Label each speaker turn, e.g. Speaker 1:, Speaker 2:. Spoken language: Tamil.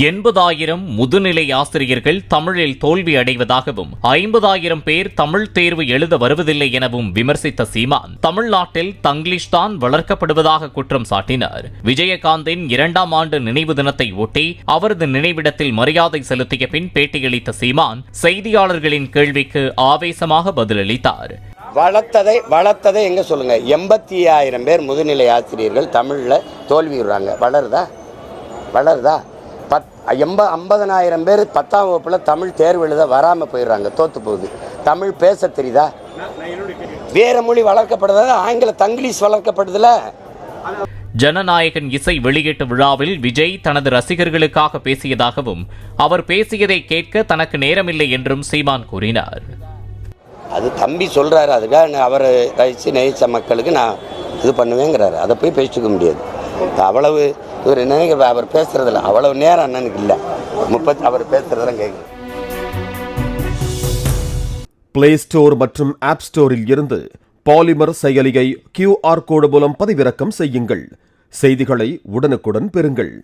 Speaker 1: 80,000 முதுநிலை ஆசிரியர்கள் தமிழில் தோல்வி அடைவதாகவும் 50,000 பேர் தமிழ் தேர்வு எழுத வருவதில்லை எனவும் விமர்சித்த சீமான் தமிழ்நாட்டில் தங்கிலீஷ் தான் வளர்க்கப்படுவதாக குற்றம் சாட்டினார். விஜயகாந்தின் 2ஆம் ஆண்டு நினைவு தினத்தை ஒட்டி அவரது நினைவிடத்தில் மரியாதை செலுத்திய பின் பேட்டியளித்த சீமான் செய்தியாளர்களின் கேள்விக்கு ஆவேசமாக பதிலளித்தார்.
Speaker 2: வளர்த்ததை எங்க சொல்லுங்க? 85,000 பேர் முதுநிலை ஆசிரியர்கள் தமிழ்ல தோல்வி விடுறாங்க. வளருதா? 50,000 பேர் 10ஆம் வகுப்புல தமிழ் தேர்வு எழுத வராம போயிடுறாங்க, தோத்து போகுது. தமிழ் பேச தெரியுதா? வேற மொழி வளர்க்கப்படுதா? ஆங்கில தங்கிலீஷ் வளர்க்கப்படுதுல.
Speaker 1: ஜனநாயகன் இசை வெளியீட்டு விழாவில் விஜய் தனது ரசிகர்களுக்காக பேசியதாகவும் அவர் பேசியதை கேட்க தனக்கு நேரமில்லை என்றும் சீமான் கூறினார்.
Speaker 2: அது தம்பி சொல்றாரு, அதுக்காக அவர் நேசித்த மக்களுக்கு நான் இது பண்ணுவேங்கிறாரு. அதை போய் பேசிக்க முடியாது. அவ்வளவு இவர் நினைக்கிற அவர் பேசுறதில்ல, அவ்வளவு நேரம் அண்ணனுக்கு இல்லை. அவர் பேசுறதெல்லாம் கேட்குது.
Speaker 3: பிளே ஸ்டோர் மற்றும் ஆப் ஸ்டோரில் இருந்து பாலிமர் செயலியை QR கோடு மூலம் பதிவிறக்கம் செய்யுங்கள். செய்திகளை உடனுக்குடன் பெறுங்கள்.